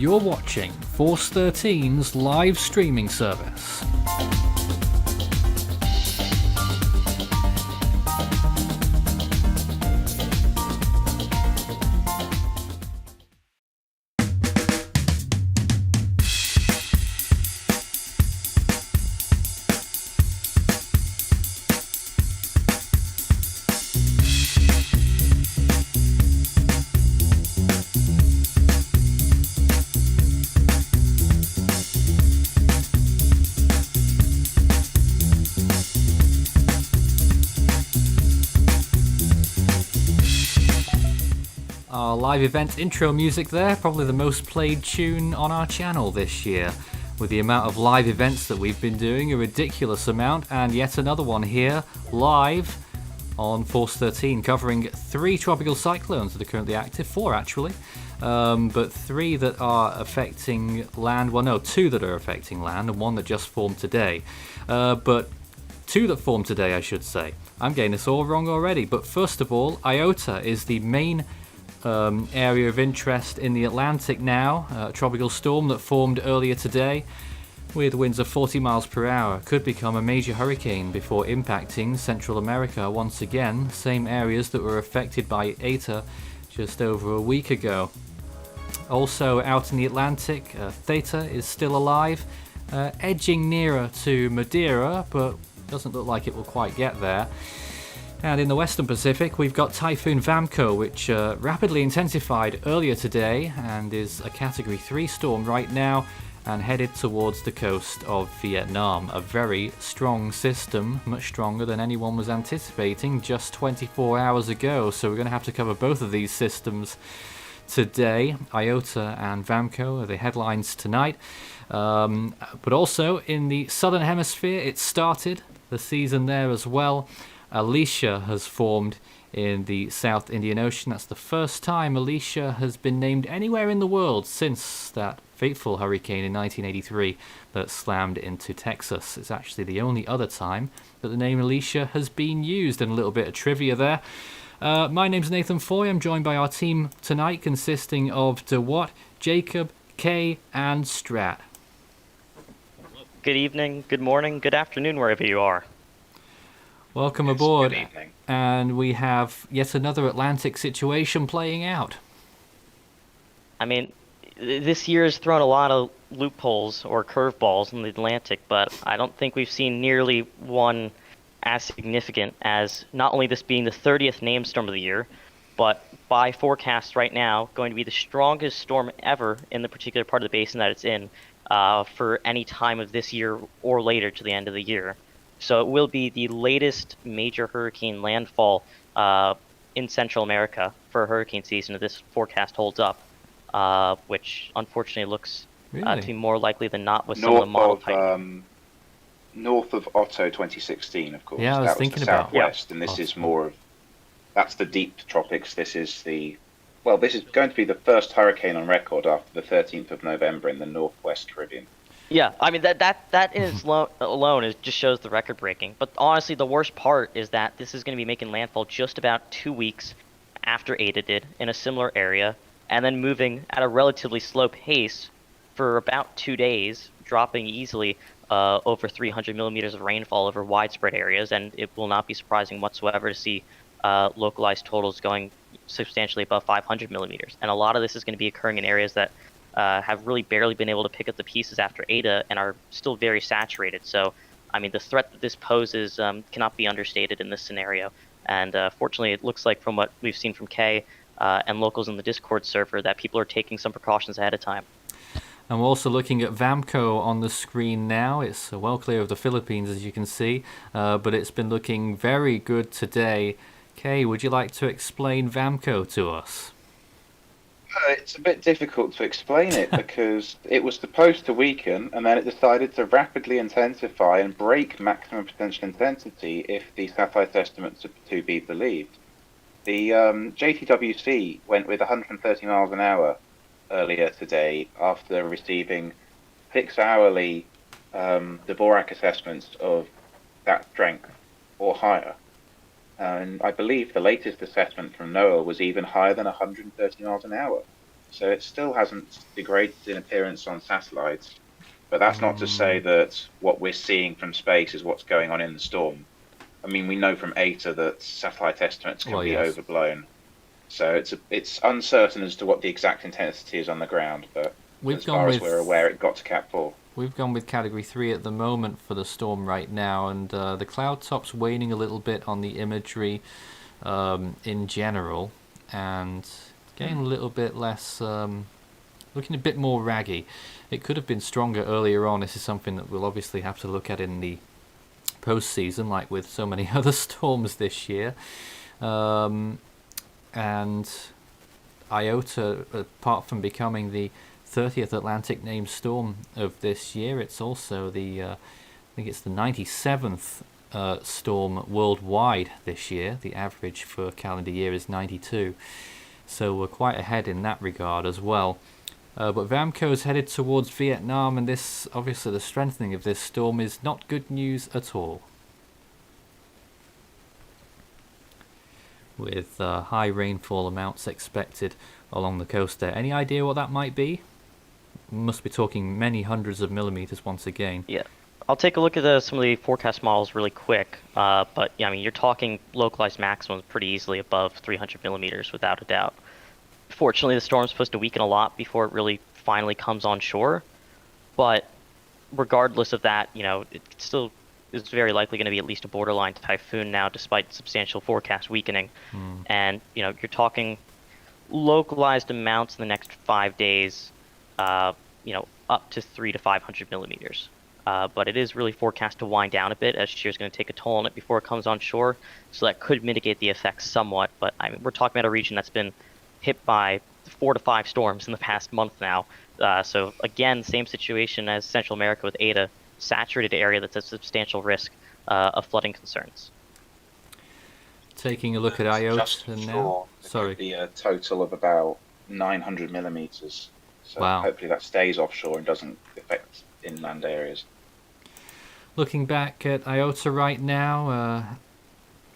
You're watching Force 13's live streaming service. Our live event intro music there, probably the most played tune on our channel this year. With the amount of live events that we've been doing, a ridiculous amount, and yet another one here, live on Force 13, covering 3 tropical cyclones that are currently active, 4 actually, but 3 that are affecting land, well no, 2 that are affecting land, and 1 that just formed today. But 2 that formed today, I should say. I'm getting this all wrong already, but first of all, Iota is the main area of interest in the Atlantic now, a tropical storm that formed earlier today with winds of 40 miles per hour. Could become a major hurricane before impacting Central America once again, same areas that were affected by Eta just over a week ago. Also out in the Atlantic, Theta is still alive, edging nearer to Madeira, but doesn't look like it will quite get there. And in the Western Pacific, we've got Typhoon Vamco, which rapidly intensified earlier today and is a Category 3 storm right now and headed towards the coast of Vietnam. A very strong system, much stronger than anyone was anticipating just 24 hours ago. So we're going to have to cover both of these systems today. Iota and Vamco are the headlines tonight. But also in the Southern Hemisphere, it started the season there as well. Alicia has formed in the South Indian Ocean. That's the first time Alicia has been named anywhere in the world since that fateful hurricane in 1983 that slammed into Texas. It's actually the only other time that the name Alicia has been used. And a little bit of trivia there. My name's Nathan Foy. I'm joined by our team tonight consisting of DeWatt, Jacob, Kay, and Strat. Good evening, good morning, good afternoon, wherever you are. Welcome aboard, and we have yet another Atlantic situation playing out. I mean, this year has thrown a lot of loopholes or curveballs in the Atlantic, but I don't think we've seen nearly one as significant as not only this being the 30th named storm of the year, but by forecast right now, going to be the strongest storm ever in the particular part of the basin that it's in for any time of this year or later to the end of the year. So it will be the latest major hurricane landfall in Central America for hurricane season if this forecast holds up, which unfortunately looks to be more likely than not with some of the model type. North of Otto 2016, of course. Yeah, I was thinking about Southwest, and this is more of, that's the deep tropics. This is this is going to be the first hurricane on record after the 13th of November in the Northwest Caribbean. Yeah, I mean, that in its alone just shows the record breaking. But honestly, the worst part is that this is going to be making landfall just about 2 weeks after Eta did in a similar area, and then moving at a relatively slow pace for about 2 days, dropping easily over 300 millimeters of rainfall over widespread areas. And it will not be surprising whatsoever to see localized totals going substantially above 500 millimeters. And a lot of this is going to be occurring in areas that have really barely been able to pick up the pieces after Eta and are still very saturated. So, I mean, the threat that this poses cannot be understated in this scenario. And fortunately, it looks like from what we've seen from Kay and locals in the Discord server that people are taking some precautions ahead of time. And we're also looking at Vamco on the screen now. It's well clear of the Philippines, as you can see, but it's been looking very good today. Kay, would you like to explain Vamco to us? It's a bit difficult to explain it because it was supposed to weaken and then it decided to rapidly intensify and break maximum potential intensity if the satellite estimates are to be believed. The JTWC went with 130 miles an hour earlier today after receiving 6-hourly Dvorak assessments of that strength or higher. And I believe the latest assessment from NOAA was even higher than 130 miles an hour. so it still hasn't degraded in appearance on satellites. But that's not to say that what we're seeing from space is what's going on in the storm. I mean, we know from Eta that satellite estimates can Well, be yes. overblown, so it's uncertain as to what the exact intensity is on the ground. But as far as we're aware, it got to Cat 4. We've gone with Category 3 at the moment for the storm right now, and the cloud top's waning a little bit on the imagery in general, and getting a little bit less, looking a bit more raggy. It could have been stronger earlier on. This is something that we'll obviously have to look at in the postseason, like with so many other storms this year. And Iota, apart from becoming the 30th Atlantic named storm of this year, it's also the I think it's the 97th storm worldwide this year. The average for a calendar year is 92, so we're quite ahead in that regard as well. But Vamco is headed towards Vietnam, and this, obviously the strengthening of this storm is not good news at all. With high rainfall amounts expected along the coast there. Any idea what that might be? Must be talking many hundreds of millimeters once again. Yeah, I'll take a look at some of the forecast models really quick. But yeah, I mean, you're talking localized maximums pretty easily above 300 millimeters without a doubt. Fortunately, the storm's supposed to weaken a lot before it really finally comes on shore. But regardless of that, it still is very likely going to be at least a borderline typhoon now, despite substantial forecast weakening. And you're talking localized amounts in the next 5 days, up to 300 to 500 millimeters. But it is really forecast to wind down a bit, as shear is going to take a toll on it before it comes on shore. So that could mitigate the effects somewhat. But I mean, we're talking about a region that's been hit by 4 to 5 storms in the past month now. So again, same situation as Central America with Eta, saturated area that's at substantial risk of flooding concerns. Taking a look at Iota now. Sorry. Be a total of about 900 millimeters. So wow. Hopefully that stays offshore and doesn't affect inland areas. Looking back at Iota right now,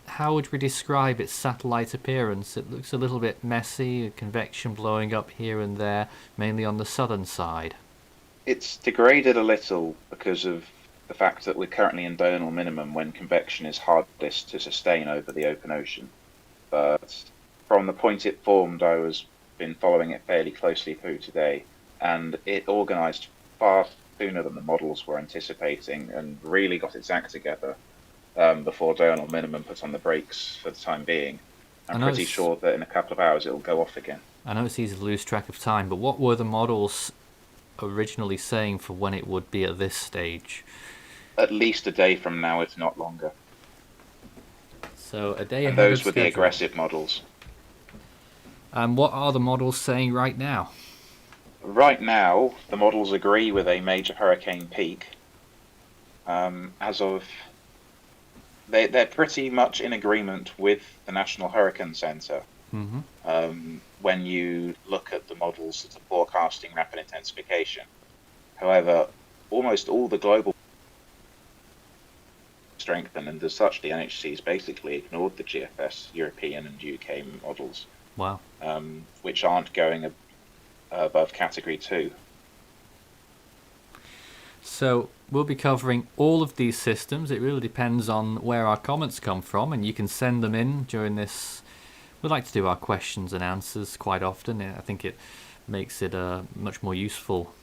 how would we describe its satellite appearance? It looks a little bit messy, convection blowing up here and there, mainly on the southern side. It's degraded a little because of the fact that we're currently in diurnal minimum when convection is hardest to sustain over the open ocean. But from the point it formed, I was been following it fairly closely through today, and it organised far sooner than the models were anticipating and really got its act together before diurnal minimum put on the brakes for the time being. I'm pretty sure that in a couple of hours it'll go off again. I know it's easy to lose track of time, but what were the models originally saying for when it would be at this stage? At least a day from now, if not longer. So a day and ahead those of were schedule. The aggressive models. And what are the models saying right now? Right now, the models agree with a major hurricane peak. As of... They're pretty much in agreement with the National Hurricane Center. When you look at the models that are forecasting rapid intensification. However, almost all the global strengthen, and as such the NHC's basically ignored the GFS European and UK models. Wow. Which aren't going above Category 2. So we'll be covering all of these systems. It really depends on where our comments come from, and you can send them in during this. We like to do our questions and answers quite often. I think it makes it a much more useful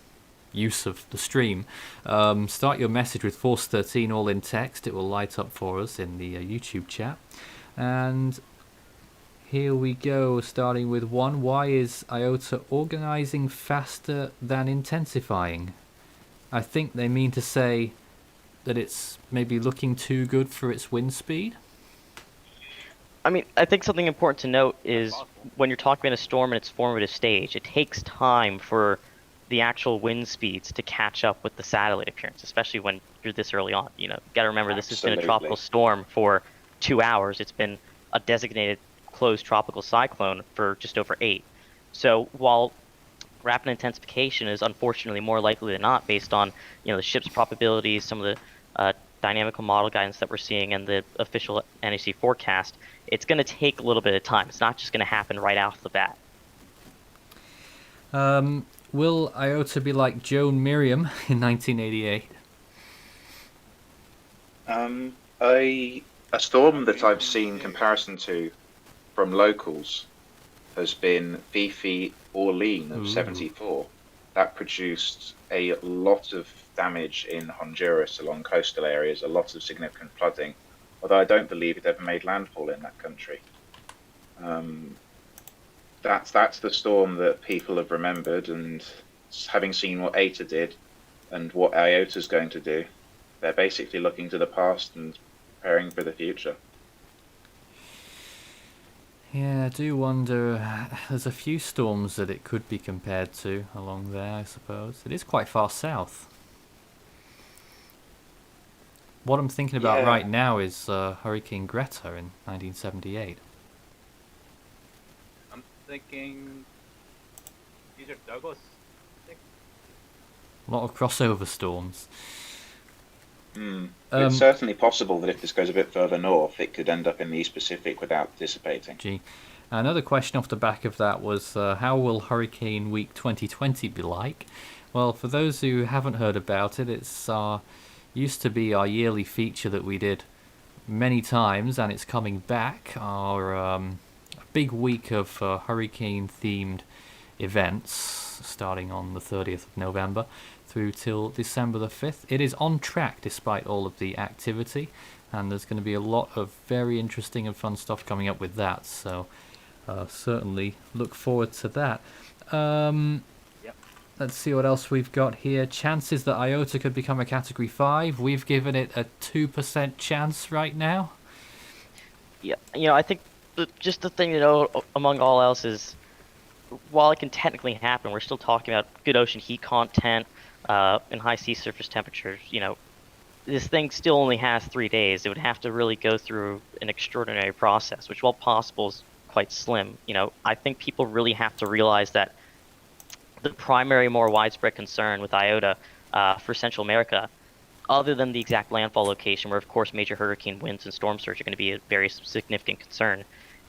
use of the stream. Start your message with Force 13 all in text. It will light up for us in the YouTube chat. And here we go, starting with one. Why is Iota organizing faster than intensifying? I think they mean to say that it's maybe looking too good for its wind speed. I mean, I think something important to note is when you're talking about a storm in its formative stage, it takes time for the actual wind speeds to catch up with the satellite appearance, especially when you're this early on. You got to remember this has been a tropical storm for 2 hours. It's been a designated closed tropical cyclone for just over 8. So while rapid intensification is unfortunately more likely than not based on the ship's probabilities, some of the dynamical model guidance that we're seeing, and the official NHC forecast, it's going to take a little bit of time. It's not just going to happen right off the bat. Will Iota be like Joan Miriam in 1988? A storm that I've seen comparison to from locals has been Fifi Orlean of Ooh. 74. That produced a lot of damage in Honduras along coastal areas, a lot of significant flooding, although I don't believe it ever made landfall in that country. That's the storm that people have remembered, and having seen what Eta did and what Iota's going to do, they're basically looking to the past and preparing for the future. Yeah, I do wonder. There's a few storms that it could be compared to along there, I suppose. It is quite far south. What I'm thinking about Yeah. right now is Hurricane Greta in 1978. I'm thinking these are Douglas. A lot of crossover storms. It's certainly possible that if this goes a bit further north, it could end up in the East Pacific without dissipating. Gee. Another question off the back of that was, how will Hurricane Week 2020 be like? Well, for those who haven't heard about it, it's used to be our yearly feature that we did many times, and it's coming back. Our big week of hurricane-themed events, starting on the 30th of November through till December the 5th. It is on track despite all of the activity, and there's going to be a lot of very interesting and fun stuff coming up with that, so certainly look forward to that. Yep. Let's see what else we've got here. Chances that Iota could become a Category 5. We've given it a 2% chance right now. Yeah, I think just the thing to know among all else is, while it can technically happen, we're still talking about good ocean heat content and high sea surface temperatures. This thing still only has 3 days. It would have to really go through an extraordinary process, which, while possible, is quite slim. I think people really have to realize that the primary, more widespread concern with Iota for Central America, other than the exact landfall location, where of course major hurricane winds and storm surge are going to be a very significant concern,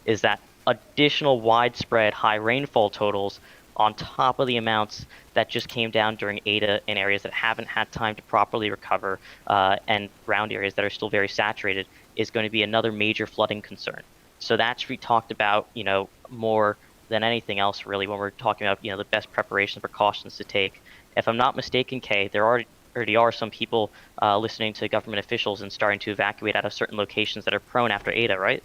is that additional widespread high rainfall totals on top of the amounts that just came down during Eta in areas that haven't had time to properly recover, and ground areas that are still very saturated, is going to be another major flooding concern. So that should be talked about, more than anything else, really, when we're talking about, the best preparation precautions to take. If I'm not mistaken, Kay, there already are some people listening to government officials and starting to evacuate out of certain locations that are prone after Eta, right?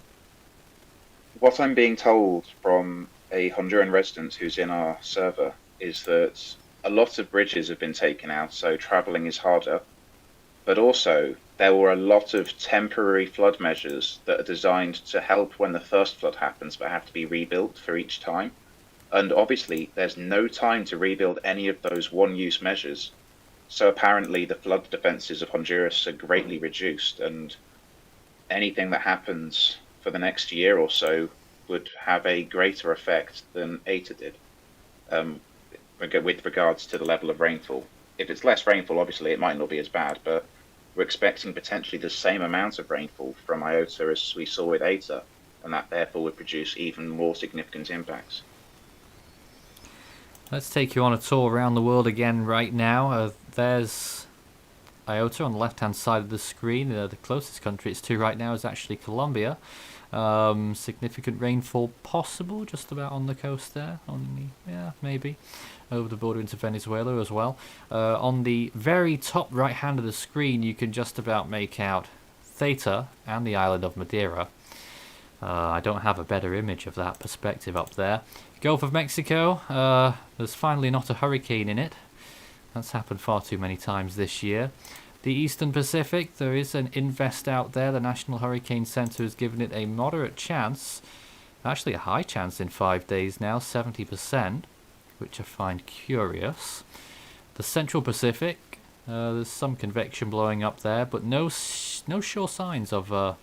What I'm being told from a Honduran resident who's in our server is that a lot of bridges have been taken out, so traveling is harder. But also, there were a lot of temporary flood measures that are designed to help when the first flood happens, but have to be rebuilt for each time. And obviously, there's no time to rebuild any of those one-use measures. So apparently, the flood defenses of Honduras are greatly reduced, and anything that happens for the next year or so would have a greater effect than Eta did, with regards to the level of rainfall. If it's less rainfall, obviously it might not be as bad, but we're expecting potentially the same amount of rainfall from Iota as we saw with Eta, and that therefore would produce even more significant impacts. Let's take you on a tour around the world again right now. There's Iota on the left-hand side of the screen. The closest country it's to right now is actually Colombia. Significant rainfall possible just about on the coast there. Maybe. Over the border into Venezuela as well. On the very top right hand of the screen, you can just about make out Theta and the island of Madeira. I don't have a better image of that perspective up there. Gulf of Mexico, there's finally not a hurricane in it. That's happened far too many times this year. The Eastern Pacific, there is an invest out there. The National Hurricane Center has given it a moderate chance, actually a high chance in 5 days now, 70%, which I find curious. The Central Pacific, there's some convection blowing up there, but no sure signs of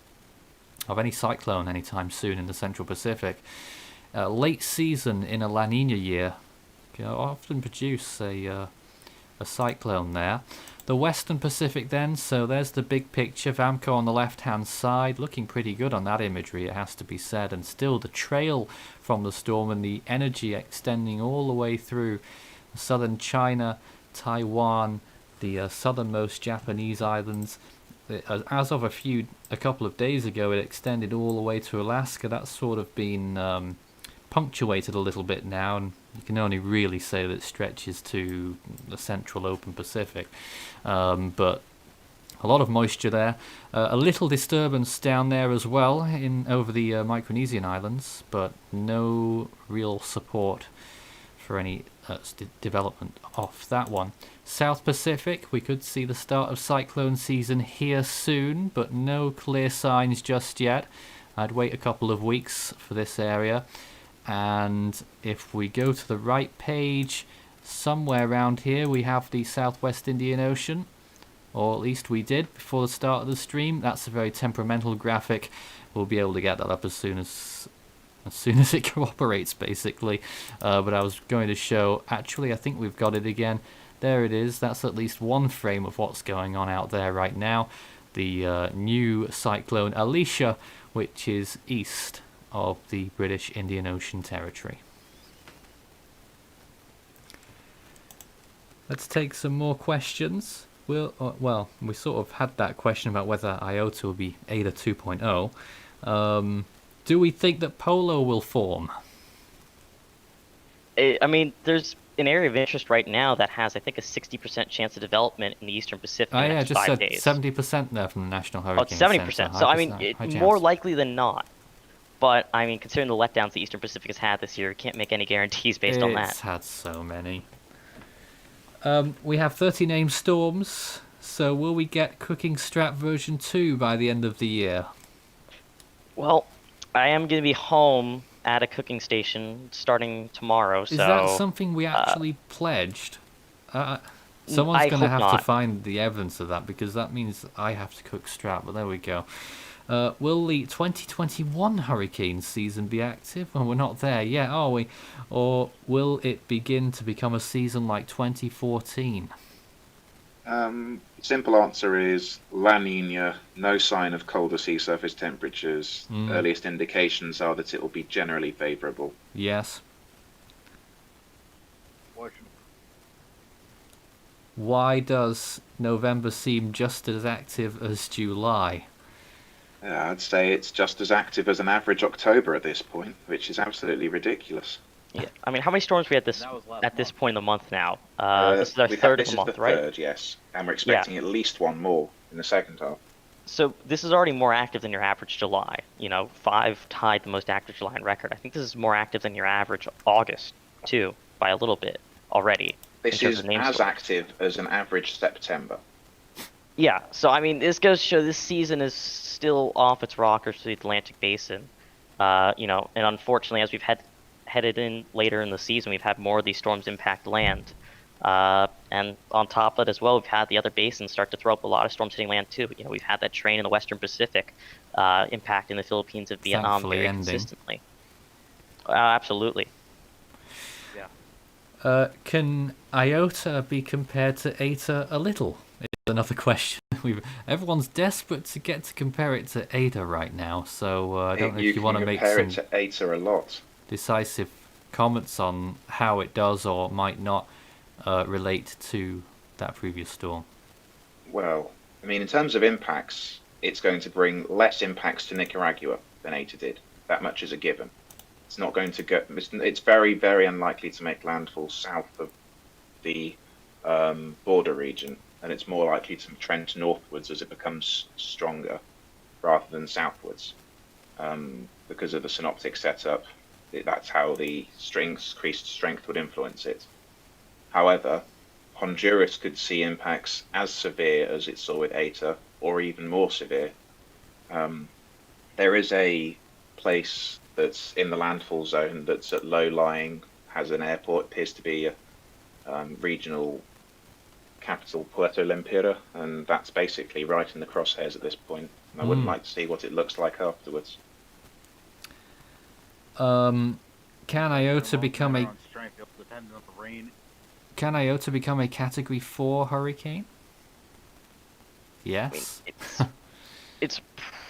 any cyclone anytime soon in the Central Pacific. Late season in a La Nina year can often produce a a cyclone there. The Western Pacific then, so there's the big picture, Vamco on the left-hand side, looking pretty good on that imagery, it has to be said, and still the trail from the storm and the energy extending all the way through southern China, Taiwan, the southernmost Japanese islands. As of a couple of days ago, it extended all the way to Alaska. That's sort of been punctuated a little bit now, and you can only really say that it stretches to the central open Pacific. But a lot of moisture there. A little disturbance down there as well over the Micronesian islands, but no real support for any development off that one. South Pacific, we could see the start of cyclone season here soon, but no clear signs just yet. I'd wait a couple of weeks for this area. And if we go to the right page, somewhere around here we have the Southwest Indian Ocean, or at least we did before the start of the stream. That's a very temperamental graphic. We'll be able to get that up as soon as it cooperates, basically. But I was going to show, actually I think we've got it again. There it is. That's at least one frame of what's going on out there right now. The new cyclone Alicia, which is east of the British Indian Ocean territory. Let's take some more questions. Well, we sort of had that question about whether Iota will be Eta 2.0. Do we think that Polo will form? I mean, there's an area of interest right now that has, I think, a 60% chance of development in the Eastern Pacific in the next 5 days. 70% there from the National Hurricane Center. 70%. So, I mean, more likely than not. But, I mean, considering the letdowns the Eastern Pacific has had this year, can't make any guarantees based on that. It's had so many. We have 30 named storms, so will we get Cooking Strap version 2 by the end of the year? Well, I am going to be home at a cooking station starting tomorrow, so... Is that something we actually pledged? Someone's going to have to find the evidence of that, because that means I have to cook Strap, but there we go. Will the 2021 hurricane season be active? Well, we're not there yet, are we? Or will it begin to become a season like 2014? Simple answer is La Nina, no sign of colder sea surface temperatures. Earliest indications are that it will be generally favourable. Yes. Fortunately. Why does November seem just as active as July? I'd say it's just as active as an average October at this point, which is absolutely ridiculous. Yeah, I mean, how many storms we had at this point in the month now? This is our third of the month, right? Third, yes, and we're expecting at least one more in the second half. So this is already more active than your average July. 5 tied the most active July on record. I think this is more active than your average August, too, by a little bit already. This is as active as an average September. Yeah, so I mean, this goes to show this season is still off its rockers to the Atlantic Basin. And unfortunately, as we've headed in later in the season, we've had more of these storms impact land. And on top of it as well, we've had the other basins start to throw up a lot of storms hitting land too. We've had that train in the Western Pacific impacting the Philippines and Vietnam very consistently. Absolutely. Yeah. Can Iota be compared to Eta a little? Is another question. Everyone's desperate to get to compare it to Eta right now, so I don't know if you want to make some... You can compare it to Eta a lot. Decisive comments on how it does or might not relate to that previous storm. Well, I mean, in terms of impacts, it's going to bring less impacts to Nicaragua than Eta did. That much is a given. It's not going to go. It's very, very unlikely to make landfall south of the border region, and it's more likely to trend northwards as it becomes stronger, rather than southwards, because of the synoptic setup. That's how the increased strength would influence it. However, Honduras could see impacts as severe as it saw with Eta, or even more severe. There is a place that's in the landfall zone that's at low-lying, has an airport, appears to be a regional capital, Puerto Lempira, and that's basically right in the crosshairs at this point. And I wouldn't like to see what it looks like afterwards. Can Iota become a... Can Iota become a Category 4 hurricane? I mean, Yes. it's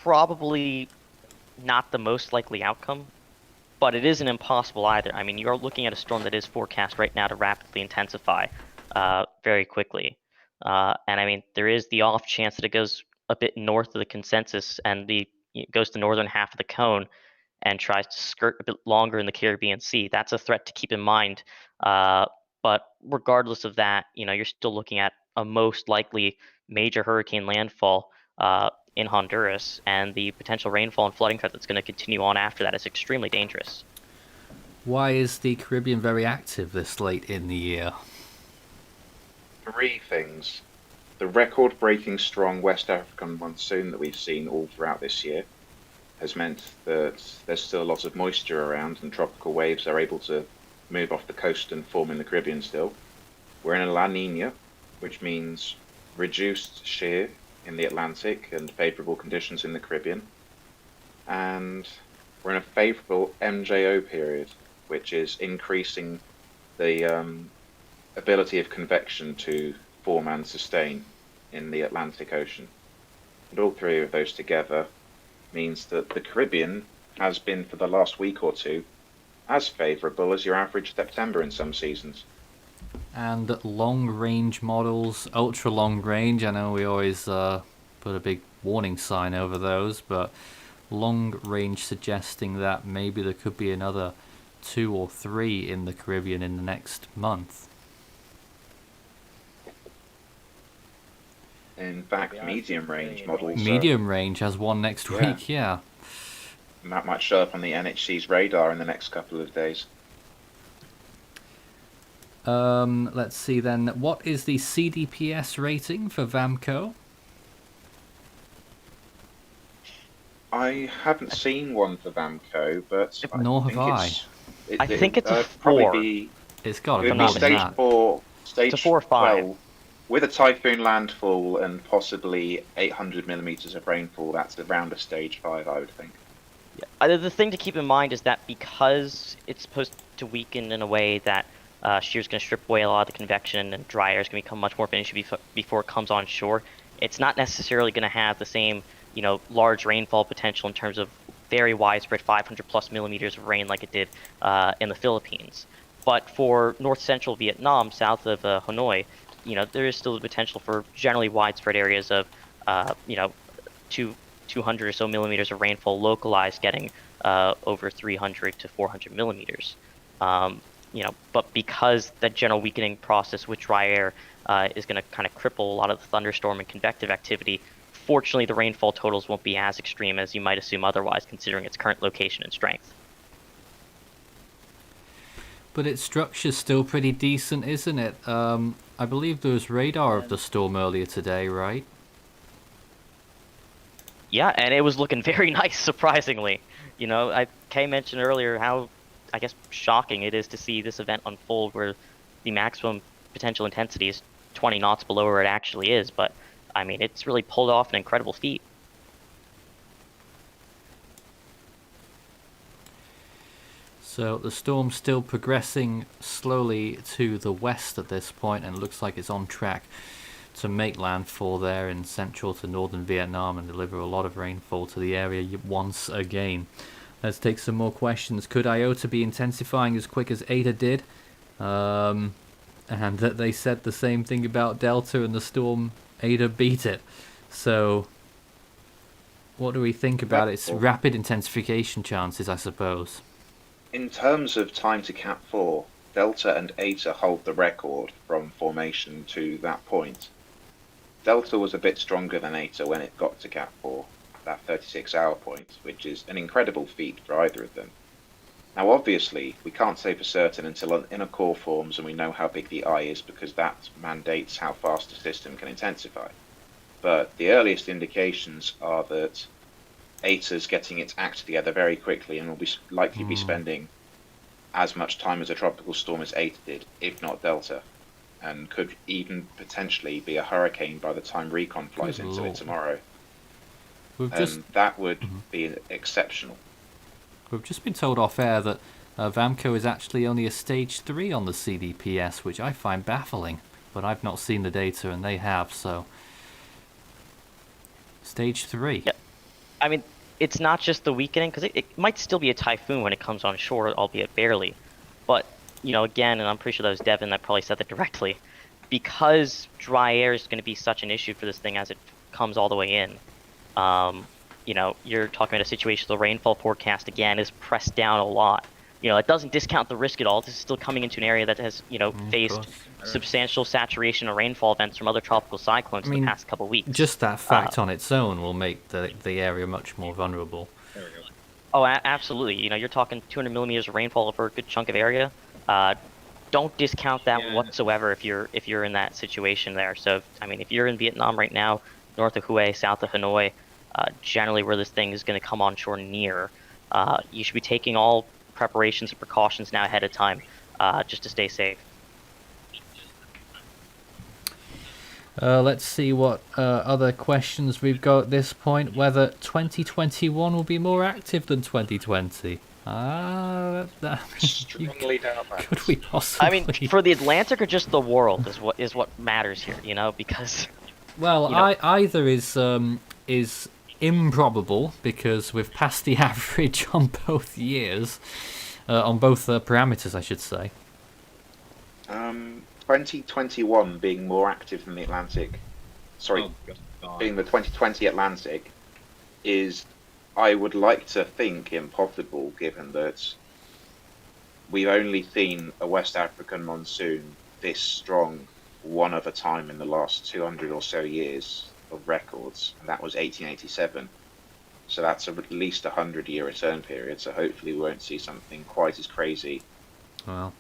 probably not the most likely outcome, but it isn't impossible either. I mean, you're looking at a storm that is forecast right now to rapidly intensify very quickly. And I mean, there is the off chance that it goes a bit north of the consensus and it goes to northern half of the cone and tries to skirt a bit longer in the Caribbean Sea. That's a threat to keep in mind. But regardless of that, you're still looking at a most likely major hurricane landfall in Honduras, and the potential rainfall and flooding threat that's going to continue on after that is extremely dangerous. Why is the Caribbean very active this late in the year? Three things. The record-breaking strong West African monsoon that we've seen all throughout this year has meant that there's still a lot of moisture around and tropical waves are able to move off the coast and form in the Caribbean still. We're in a La Nina, which means reduced shear in the Atlantic and favourable conditions in the Caribbean. And we're in a favourable MJO period, which is increasing the ability of convection to form and sustain in the Atlantic Ocean. And all three of those together means that the Caribbean has been, for the last week or two, as favourable as your average September in some seasons. And long-range models, ultra-long-range, I know we always put a big warning sign over those, but long-range suggesting that maybe there could be another 2 or 3 in the Caribbean in the next month. In fact, medium-range models... Medium range has one next week, yeah. And that might show up on the NHC's radar in the next couple of days. Let's see then. What is the CDPS rating for Vamco? I haven't seen one for Vamco, but Nor have I. I think it's a 4. It's got to be It would more be than stage that. 4, stage It's a 4 or 5. well, with a typhoon landfall and possibly 800 millimeters of rainfall. That's around a stage 5, I would think. Yeah. The thing to keep in mind is that because it's supposed to weaken in a way that shear's going to strip away a lot of the convection and dry air is going to become much more of an issue before it comes on shore, it's not necessarily going to have the same, large rainfall potential in terms of very widespread 500 plus millimeters of rain like it did in the Philippines. But for north central Vietnam, south of Hanoi, there is still the potential for generally widespread areas of, 200 or so millimeters of rainfall localized, getting over 300 to 400 millimeters. But because that general weakening process with dry air is going to kind of cripple a lot of the thunderstorm and convective activity, fortunately the rainfall totals won't be as extreme as you might assume otherwise, considering its current location and strength. But its structure's still pretty decent, isn't it? I believe there was radar of the storm earlier today, right? Yeah, and it was looking very nice, surprisingly. Kay mentioned earlier how, I guess, shocking it is to see this event unfold where the maximum potential intensity is 20 knots below where it actually is, but, I mean, it's really pulled off an incredible feat. So the storm's still progressing slowly to the west at this point, and it looks like it's on track to make landfall there in central to northern Vietnam and deliver a lot of rainfall to the area once again. Let's take some more questions. Could Iota be intensifying as quick as Eta did? And that they said the same thing about Delta, and the storm Eta beat it. So what do we think about its rapid intensification chances, I suppose? In terms of time to Cat 4, Delta and Eta hold the record from formation to that point. Delta was a bit stronger than Eta when it got to Cat 4, that 36-hour point, which is an incredible feat for either of them. Now obviously, we can't say for certain until an inner core forms and we know how big the eye is, because that mandates how fast the system can intensify. But the earliest indications are that Eta's getting its act together very quickly and will be likely be spending as much time as a tropical storm as Eta did, if not Delta, and could even potentially be a hurricane by the time Recon flies into it tomorrow. That would be exceptional. We've just been told off air that Vamco is actually only a stage 3 on the CDPS, which I find baffling. But I've not seen the data, and they have, so... Stage 3. Yeah. I mean, it's not just the weakening, because it might still be a typhoon when it comes on shore, albeit barely. But, again, and I'm pretty sure that was Devin that probably said that directly, because dry air is going to be such an issue for this thing as it comes all the way in, you're talking about a situation, the rainfall forecast, again, is pressed down a lot. It doesn't discount the risk at all. This is still coming into an area that has, faced substantial saturation of rainfall events from other tropical cyclones in the past couple of weeks. Just that fact on its own will make the area much more vulnerable. There we go. Oh, absolutely. You're talking 200 millimeters of rainfall over a good chunk of area. Don't discount that whatsoever if you're in that situation there. So, if you're in Vietnam right now, north of Hue, south of Hanoi, generally where this thing is going to come onshore near, you should be taking all preparations and precautions now ahead of time, just to stay safe. Let's see what other questions we've got at this point. Whether 2021 will be more active than 2020. Strongly doubt that. Could we possibly? For the Atlantic or just the world is what matters here, because. Well, either is improbable because we've passed the average on both years, on both parameters, I should say. 2021 being more active than the Atlantic, being the 2020 Atlantic, is, I would like to think, impossible, given that we've only seen a West African monsoon this strong one other time in the last 200 or so years of records, and that was 1887. So that's at least a 100-year return period, so hopefully we won't see something quite as crazy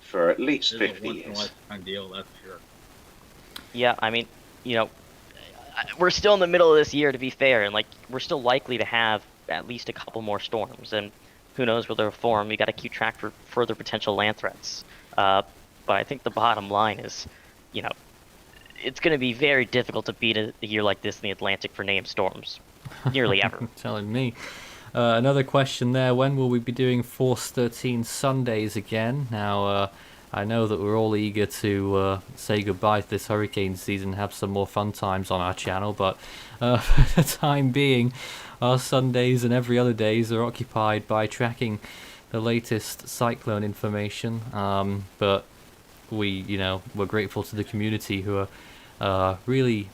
for at least 50 years. Deal, that's sure. Yeah, we're still in the middle of this year, to be fair, and we're still likely to have at least a couple more storms, and who knows where they'll form. We got to keep track for further potential land threats. But I think the bottom line is, it's going to be very difficult to beat a year like this in the Atlantic for named storms, nearly ever. Telling me. Another question there, when will we be doing Force 13 Sundays again? Now, I know that we're all eager to say goodbye to this hurricane season and have some more fun times on our channel, but for the time being, our Sundays and every other days are occupied by tracking the latest cyclone information. But we're grateful to the community who are really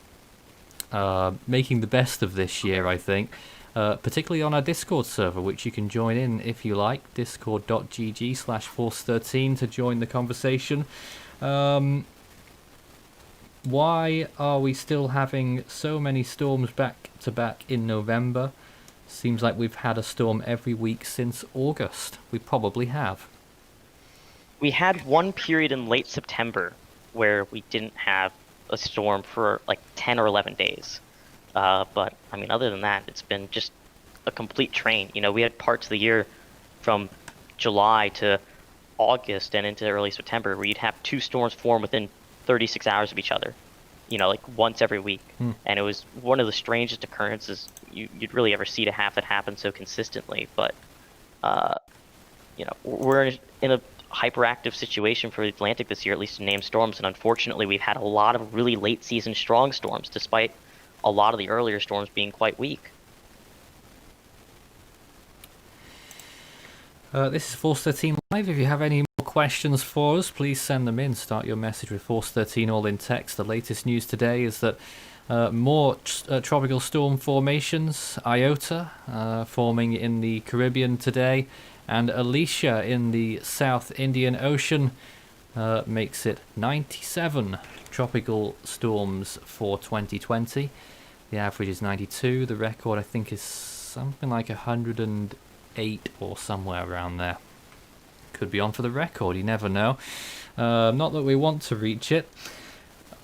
making the best of this year, I think. Particularly on our Discord server, which you can join in if you like, discord.gg/force13 to join the conversation. Why are we still having so many storms back to back in November? Seems like we've had a storm every week since August. We probably have. We had one period in late September where we didn't have a storm for 10 or 11 days. But, other than that, it's been just a complete train. We had parts of the year from July to August and into early September where you'd have two storms form within 36 hours of each other, once every week. And it was one of the strangest occurrences you'd really ever see to have that happen so consistently. But, we're in a hyperactive situation for the Atlantic this year, at least in named storms. And unfortunately, we've had a lot of really late season strong storms, despite a lot of the earlier storms being quite weak. This is Force 13 Live. If you have any more questions for us, please send them in. Start your message with Force 13 all in text. The latest news today is that more tropical storm formations, Iota forming in the Caribbean today, and Alicia in the South Indian Ocean makes it 97 tropical storms for 2020. The average is 92. The record, I think, is something like 108 or somewhere around there. Could be on for the record, you never know. Not that we want to reach it.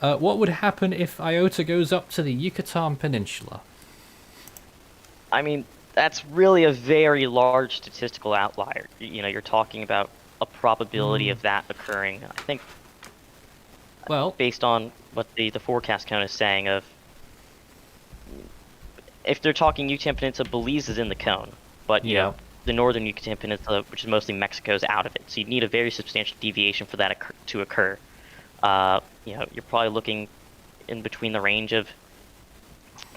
What would happen if Iota goes up to the Yucatan Peninsula? That's really a very large statistical outlier. You're talking about a probability of that occurring. I think, based on what the forecast cone is saying, of if they're talking Yucatan Peninsula, Belize is in the cone, but the northern Yucatan Peninsula, which is mostly Mexico, is out of it. So you'd need a very substantial deviation for that to occur. You're probably looking in between the range of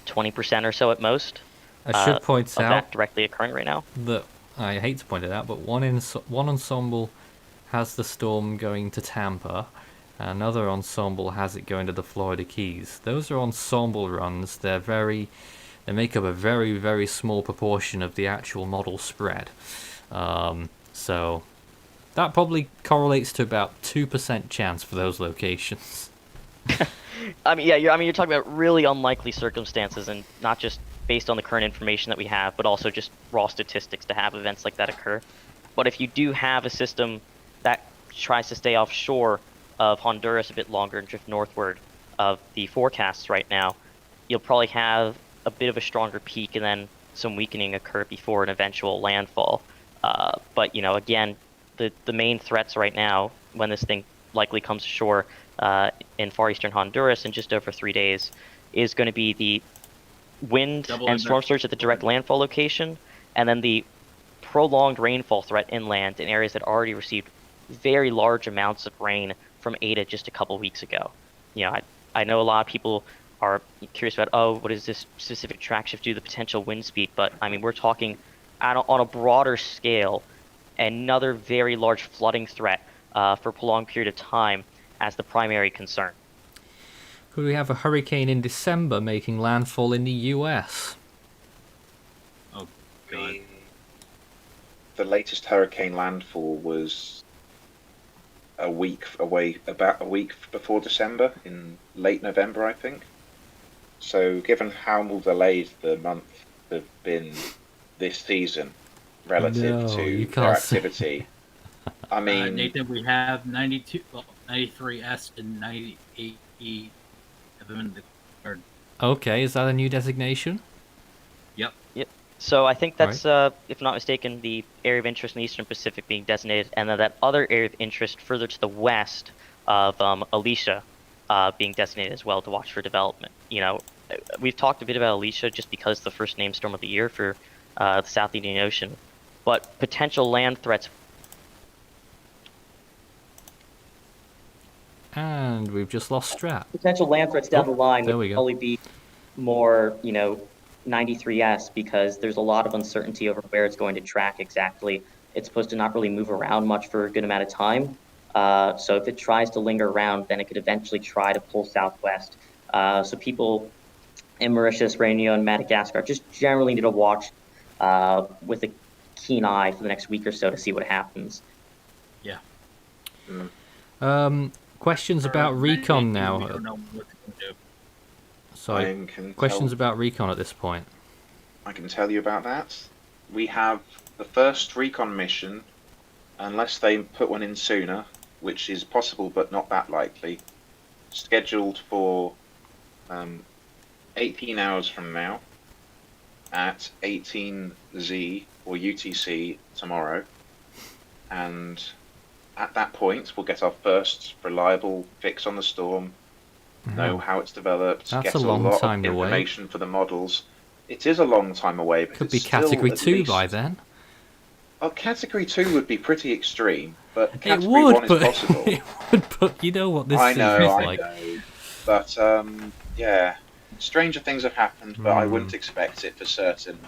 20% or so at most. I should point of out that directly occurring right now. that I hate to point it out, but one ensemble has the storm going to Tampa, another ensemble has it going to the Florida Keys. Those are ensemble runs. They make up a very, very small proportion of the actual model spread. So that probably correlates to about 2% chance for those locations. You're talking about really unlikely circumstances, and not just based on the current information that we have, but also just raw statistics to have events like that occur. But if you do have a system that tries to stay offshore of Honduras a bit longer and drift northward of the forecasts right now, you'll probably have a bit of a stronger peak and then some weakening occur before an eventual landfall. But again, the main threats right now, when this thing likely comes ashore in far eastern Honduras in just over 3 days, is going to be the wind and storm surge at the direct landfall location, and then the prolonged rainfall threat inland in areas that already received very large amounts of rain from Eta just a couple weeks ago. I know a lot of people are curious about, what does this specific track shift do to the potential wind speed? But we're talking on a broader scale, another very large flooding threat for a prolonged period of time as the primary concern. Could we have a hurricane in December making landfall in the US? Oh, God. The latest hurricane landfall was about a week before December, in late November, I think. So given how delayed the month have been this season relative to their activity, Nathan, we have 93S and 98E of them in the card. Okay, is that a new designation? Yep. So I think that's, if not mistaken, the area of interest in the Eastern Pacific being designated, and then that other area of interest further to the west of Alicia being designated as well to watch for development. We've talked a bit about Alicia just because it's the first named storm of the year for the South Indian Ocean, but potential land threats. And we've just lost Strat. Potential land threats down the line there we would go. probably be more, 93S, because there's a lot of uncertainty over where it's going to track exactly. It's supposed to not really move around much for a good amount of time. So if it tries to linger around, then it could eventually try to pull southwest. So people in Mauritius, Réunion, and Madagascar just generally need to watch with a keen eye for the next week or so to see what happens. Yeah. Questions about recon now. We don't know what to do. Sorry, questions about recon at this point. I can tell you about that. We have the first recon mission, unless they put one in sooner, which is possible but not that likely, scheduled for 18 hours from now at 18Z or UTC tomorrow. And at that point, we'll get our first reliable fix on the storm, know how it's developed, That's get a long lot time of away. information for the models. It is a long time away. But Could be it's still Category at 2 least... by then. Well, Category 2 would be pretty extreme, but It Category would, 1 but is possible. it would, but you know what this I season know, is like. But, yeah, stranger things have happened, but I wouldn't expect it for certain.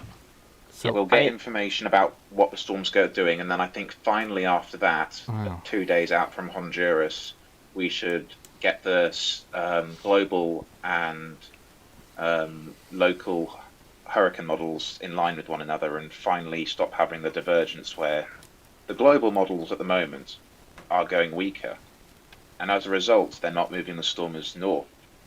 So We'll get information about what the storm's doing, and then I think finally after that, 2 days out from Honduras, we should get the global and local hurricane models in line with one another and finally stop having the divergence where the global models at the moment are going weaker, and as a result they're not moving the storm as north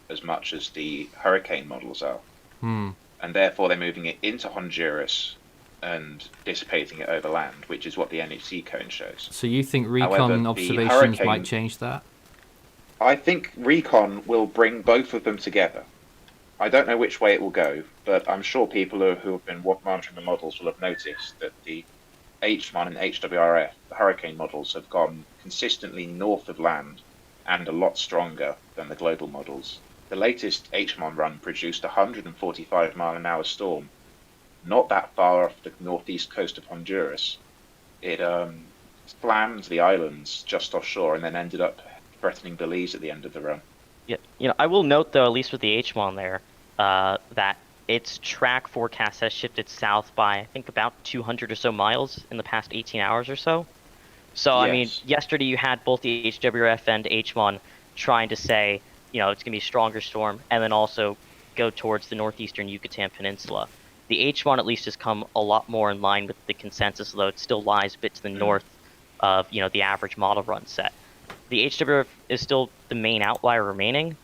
as much as the hurricane models are, and therefore they're moving it into Honduras and dissipating it over land, which is what the NHC cone shows. So you think recon However, the observations hurricane- might change that? I think recon will bring both of them together. I don't know which way it will go, but I'm sure people who have been monitoring the models will have noticed that the H1 and HWRF, the hurricane models, have gone consistently north of land and a lot stronger than the global models. The latest H1 run produced a 145 mile an hour storm not that far off the northeast coast of Honduras. It slammed the islands just offshore and then ended up threatening Belize at the end of the run. Yeah, I will note though, at least with the H1 there, that its track forecast has shifted south by I think about 200 or so miles in the past 18 hours or so. So I mean, Yes. yesterday you had both the HWF and H1 trying to say, it's going to be a stronger storm, and then also go towards the northeastern Yucatan Peninsula. The H1 at least has come a lot more in line with the consensus, though it still lies a bit to the north of the average model run set. The HWF is still the main outlier remaining,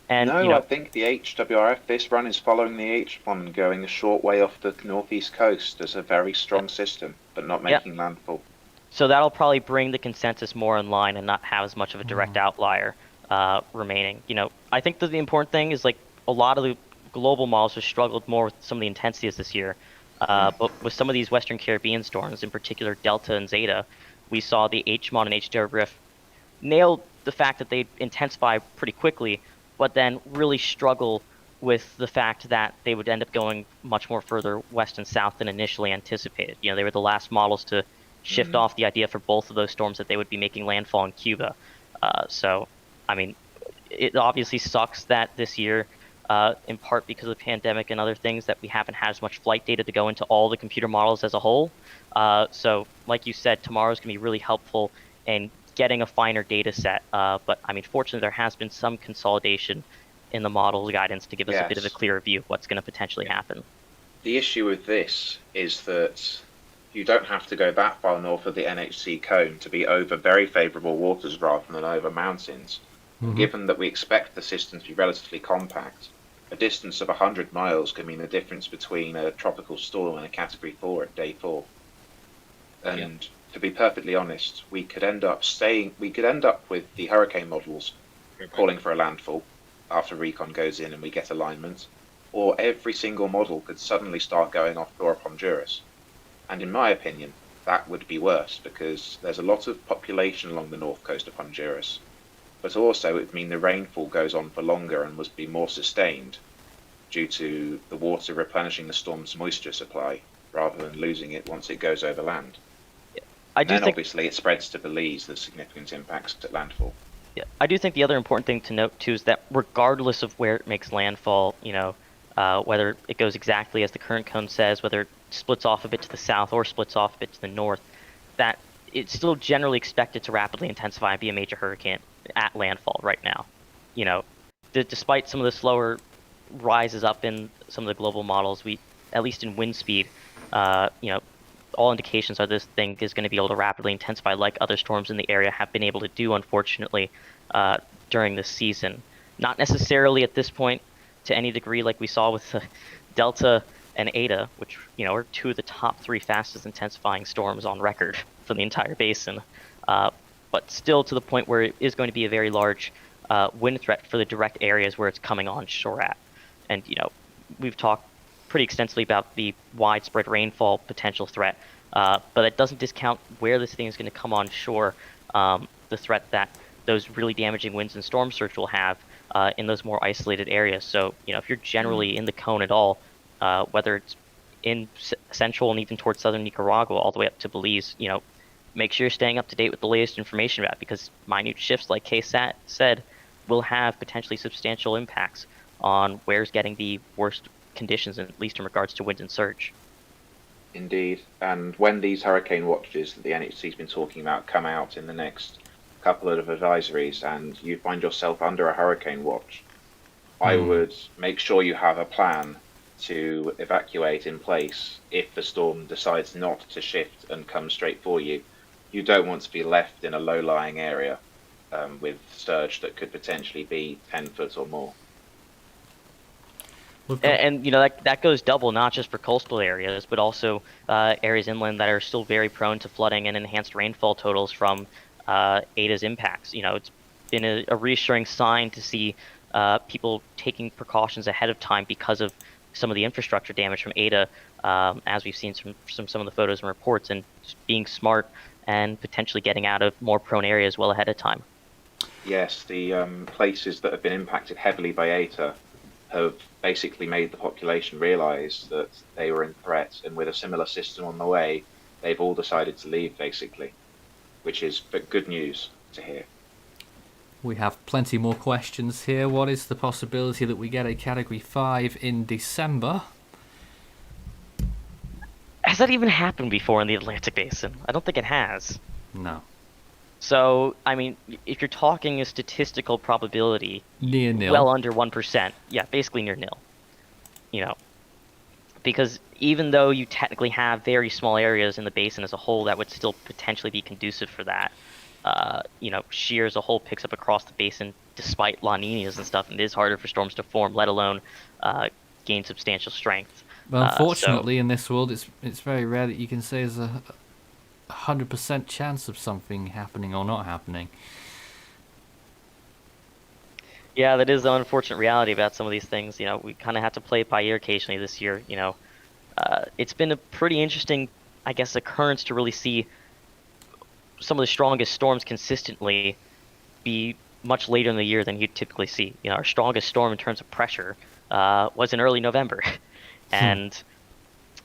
and No, I think the HWRF this run is following the H1 going a short way off the northeast coast as a very strong system, but not making landfall. so that'll probably bring the consensus more in line and not have as much of a direct outlier remaining. I think that the important thing is like a lot of the global models have struggled more with some of the intensities this year, but with some of these Western Caribbean storms, in particular Delta and Zeta, we saw the HMON and HWRF nailed the fact that they intensify pretty quickly, but then really struggle with the fact that they would end up going much more further west and south than initially anticipated. They were the last models to shift off the idea for both of those storms that they would be making landfall in Cuba. So, I mean, it obviously sucks that this year, in part because of the pandemic and other things, that we haven't had as much flight data to go into all the computer models as a whole. So, like you said, tomorrow's going to be really helpful in getting a finer data set. But, I mean, fortunately, there has been some consolidation in the model guidance to give us a bit of a clearer view of what's going to potentially happen. The issue with this is that you don't have to go that far north of the NHC cone to be over very favourable waters rather than over mountains. Given that we expect the system to be relatively compact, a distance of 100 miles can mean the difference between a tropical storm and a Category 4 at day 4. And to be perfectly honest, we could end up with the hurricane models calling for a landfall after recon goes in and we get alignment, or every single model could suddenly start going offshore of Honduras. And in my opinion, that would be worse because there's a lot of population along the north coast of Honduras. But also it would mean the rainfall goes on for longer and must be more sustained due to the water replenishing the storm's moisture supply rather than losing it once it goes over land. Obviously it spreads to Belize, the significant impacts at landfall. Yeah, I do think the other important thing to note too is that regardless of where it makes landfall, whether it goes exactly as the current cone says, whether it splits off a bit to the south or splits off a bit to the north, that it's still generally expected to rapidly intensify and be a major hurricane at landfall right now. Despite some of the slower rises up in some of the global models, we, at least in wind speed, all indications are this thing is going to be able to rapidly intensify like other storms in the area have been able to do, unfortunately, during this season. Not necessarily at this point to any degree like we saw with Delta and Eta, which are two of the top 3 fastest intensifying storms on record for the entire basin, but still to the point where it is going to be a very large wind threat for the direct areas where it's coming onshore at. And we've talked pretty extensively about the widespread rainfall potential threat, but it doesn't discount where this thing is going to come on shore, the threat that those really damaging winds and storm surge will have in those more isolated areas. So, if you're generally in the cone at all, whether it's in central and even towards southern Nicaragua all the way up to Belize, make sure you're staying up to date with the latest information about it, because minute shifts, like KSAT said, will have potentially substantial impacts on where's getting the worst conditions, at least in regards to wind and surge. Indeed, and when these hurricane watches that the NHC's been talking about come out in the next couple of advisories and you find yourself under a hurricane watch, I would make sure you have a plan to evacuate in place if the storm decides not to shift and come straight for you. You don't want to be left in a low-lying area with surge that could potentially be 10 foot or more. And that goes double, not just for coastal areas, but also areas inland that are still very prone to flooding and enhanced rainfall totals from Eta's impacts. It's been a reassuring sign to see people taking precautions ahead of time because of some of the infrastructure damage from Eta, as we've seen from some of the photos and reports, and just being smart and potentially getting out of more prone areas well ahead of time. Yes, the places that have been impacted heavily by Eta have basically made the population realize that they were in threat, and with a similar system on the way, they've all decided to leave, basically, which is good news to hear. We have plenty more questions here. What is the possibility that we get a Category 5 in December? Has that even happened before in the Atlantic Basin? I don't think it has. No. So, I mean, if you're talking a statistical probability, Near nil. well under 1%, yeah, basically near nil. You know, because even though you technically have very small areas in the basin as a whole that would still potentially be conducive for that, you know, shear as a whole picks up across the basin despite La Niñas and stuff, and it is harder for storms to form, let alone gain substantial strength. Well, unfortunately, in this world, it's very rare that you can say there's a 100% chance of something happening or not happening. Yeah, that is the unfortunate reality about some of these things. You know, we kind of have to play it by ear occasionally this year. You know, it's been a pretty interesting, I guess, occurrence to really see some of the strongest storms consistently be much later in the year than you'd typically see. You know, our strongest storm in terms of pressure was in early November. And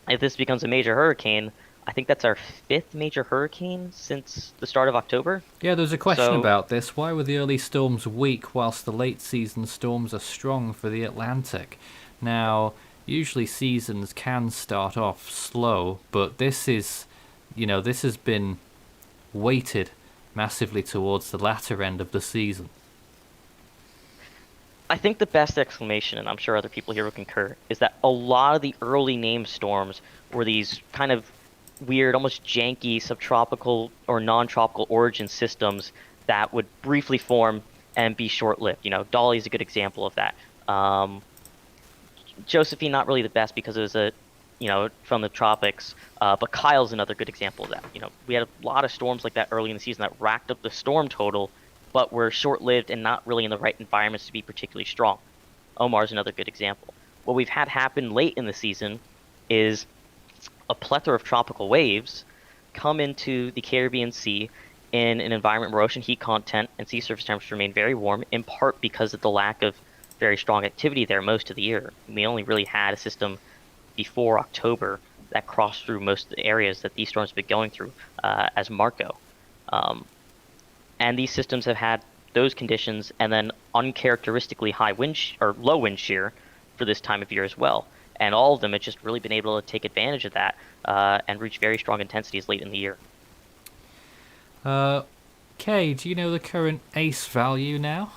if this becomes a major hurricane, I think that's our 5th major hurricane since the start of October. Yeah, there's a question about this. Why were the early storms weak whilst the late season storms are strong for the Atlantic? Now, usually seasons can start off slow, but this is, you know, this has been weighted massively towards the latter end of the season. I think the best explanation, and I'm sure other people here will concur, is that a lot of the early named storms were these kind of weird, almost janky subtropical or non-tropical origin systems that would briefly form and be short-lived. You know, Dolly is a good example of that. Josephine, not really the best because it was from the tropics, but Kyle's another good example of that. You know, we had a lot of storms like that early in the season that racked up the storm total, but were short-lived and not really in the right environments to be particularly strong. Omar's another good example. What we've had happen late in the season is a plethora of tropical waves come into the Caribbean Sea in an environment where ocean heat content and sea surface temperatures remain very warm, in part because of the lack of very strong activity there most of the year. We only really had a system before October that crossed through most of the areas that these storms have been going through as Marco. And these systems have had those conditions and then uncharacteristically high wind or low wind shear for this time of year as well. And all of them have just really been able to take advantage of that and reach very strong intensities late in the year. Kay, do you know the current ACE value now?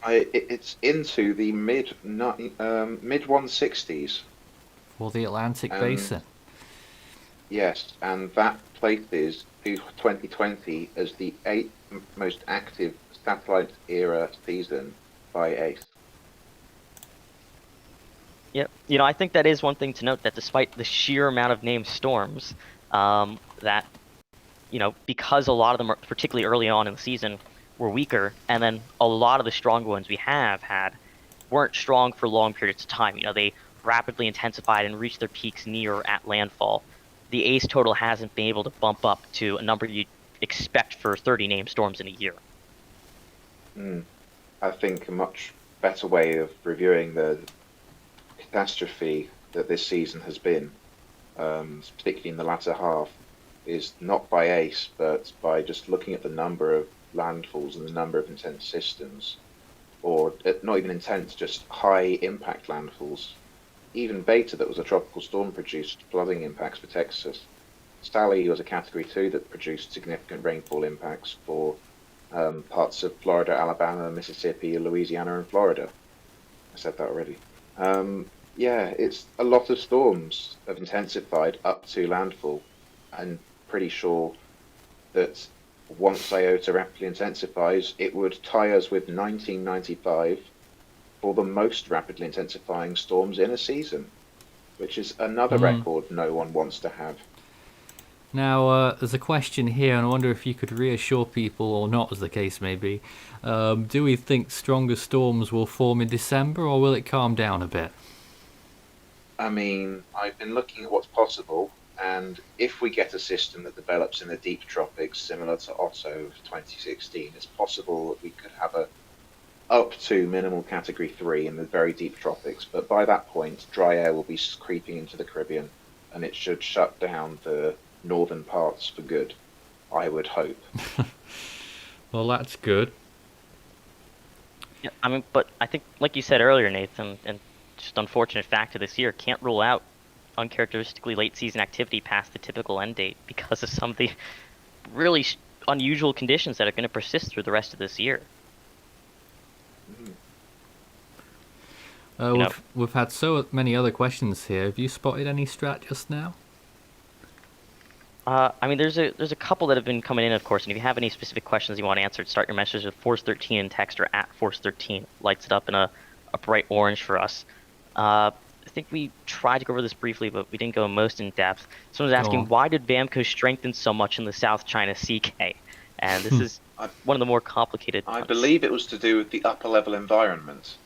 It's into the mid 160s. For the Atlantic Basin? Yes, and that places 2020 as the 8th most active satellite era season by ACE. Yep. You know, I think that is one thing to note, that despite the sheer amount of named storms, that, you know, because a lot of them, are, particularly early on in the season, were weaker, and then a lot of the stronger ones we have had weren't strong for long periods of time. You know, they rapidly intensified and reached their peaks near or at landfall. The ACE total hasn't been able to bump up to a number you'd expect for 30 named storms in a year. I think a much better way of reviewing the catastrophe that this season has been, particularly in the latter half, is not by ACE, but by just looking at the number of landfalls and the number of intense systems, or not even intense, just high impact landfalls. Even Beta, that was a tropical storm, produced flooding impacts for Texas. Sally was a Category 2 that produced significant rainfall impacts for parts of Florida, Alabama, Mississippi, Louisiana, and Florida. I said that already. Yeah, it's a lot of storms have intensified up to landfall. I'm pretty sure that once Iota rapidly intensifies, it would tie us with 1995 for the most rapidly intensifying storms in a season, which is another record no one wants to have. Now, there's a question here, and I wonder if you could reassure people, or not, as the case may be. Do we think stronger storms will form in December, or will it calm down a bit? I mean, I've been looking at what's possible, and if we get a system that develops in the deep tropics similar to Otto of 2016, it's possible that we could have up to minimal category 3 in the very deep tropics, but by that point, dry air will be creeping into the Caribbean, and it should shut down the northern parts for good, I would hope. Well, that's good. Yeah, I mean, but I think, like you said earlier, Nathan, and just unfortunate fact of this year, can't rule out uncharacteristically late season activity past the typical end date because of some of the really unusual conditions that are going to persist through the rest of this year. We've had so many other questions here. Have you spotted any strat just now? I mean, there's a couple that have been coming in, of course, and if you have any specific questions you want answered, start your message with Force13 in text or at Force13. Lights it up in a bright orange for us. I think we tried to go over this briefly, but we didn't go most in depth. Someone's asking, why did Vamco strengthen so much in the South China Sea? And this is one of the more complicated I ones. believe it was to do with the upper level environment.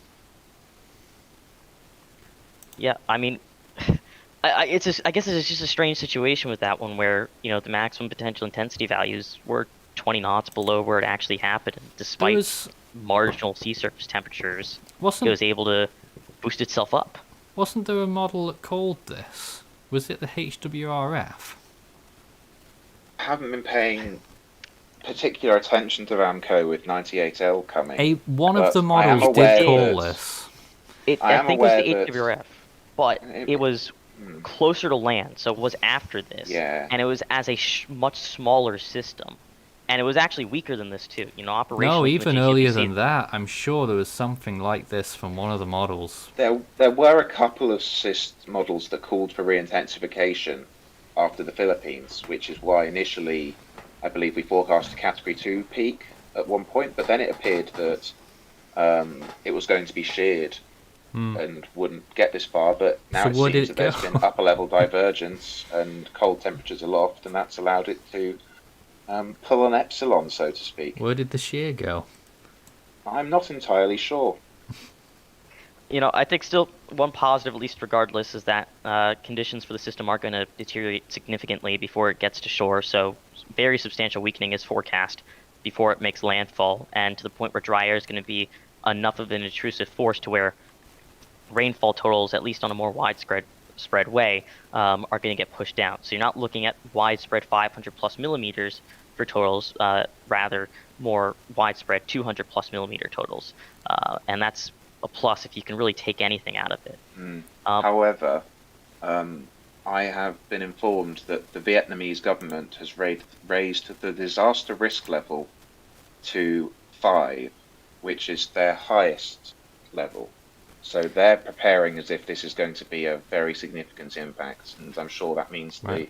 Yeah, I mean, I guess it's just a strange situation with that one where, the maximum potential intensity values were 20 knots below where it actually happened. Despite marginal sea surface temperatures, it was able to boost itself up. Wasn't there a model that called this? Was it the HWRF? I haven't been paying particular attention to Vamco with 98L coming. One of the models did call this. I think it was the HWRF, but it was closer to land, so it was after this. Yeah. And it was as a much smaller system. And it was actually weaker than this too, operationally. No, even earlier than that. I'm sure there was something like this from one of the models. There were a couple of models that called for re-intensification after the Philippines, which is why initially I believe we forecast a Category 2 peak at one point, but then it appeared that it was going to be sheared and wouldn't get this far, but now so it seems that there's been upper level divergence and cold temperatures aloft, and that's allowed it to pull an epsilon, so to speak. Where did the shear go? I'm not entirely sure. I think still one positive, at least regardless, is that conditions for the system are going to deteriorate significantly before it gets to shore, so very substantial weakening is forecast before it makes landfall, and to the point where dry air is going to be enough of an intrusive force to where rainfall totals, at least on a more widespread way, are going to get pushed down. So you're not looking at widespread 500 plus millimeters for totals, rather more widespread 200 plus millimeter totals, and that's a plus if you can really take anything out of it. However, I have been informed that the Vietnamese government has raised the disaster risk level to 5, which is their highest level. So they're preparing as if this is going to be a very significant impact, and I'm sure that means the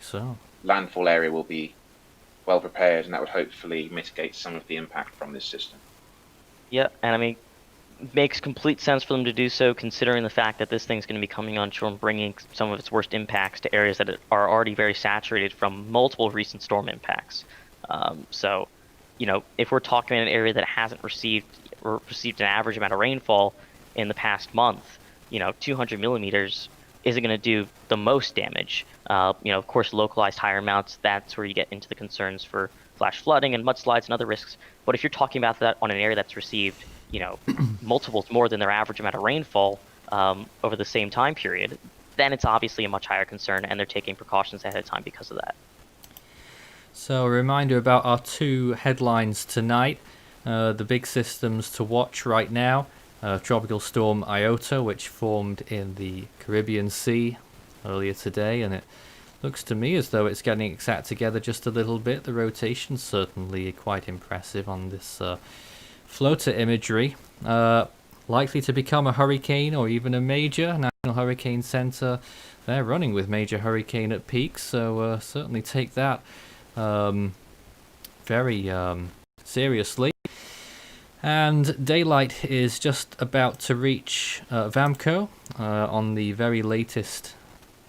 landfall area will be well prepared, and that would hopefully mitigate some of the impact from this system. Yeah, and I mean, makes complete sense for them to do so, considering the fact that this thing's going to be coming onshore and bringing some of its worst impacts to areas that are already very saturated from multiple recent storm impacts. So, if we're talking about an area that hasn't received an average amount of rainfall in the past month, 200 millimeters isn't going to do the most damage. Of course, localized higher amounts, that's where you get into the concerns for flash flooding and mudslides and other risks. But if you're talking about that on an area that's received multiples more than their average amount of rainfall over the same time period, then it's obviously a much higher concern, and they're taking precautions ahead of time because of that. So a reminder about our 2 headlines tonight. The big systems to watch right now. Tropical Storm Iota, which formed in the Caribbean Sea earlier today, and it looks to me as though it's getting its act together just a little bit. The rotation's certainly quite impressive on this floater imagery. Likely to become a hurricane or even a major. National Hurricane Center, they're running with major hurricane at peak, so certainly take that very seriously. And daylight is just about to reach Vamco on the very latest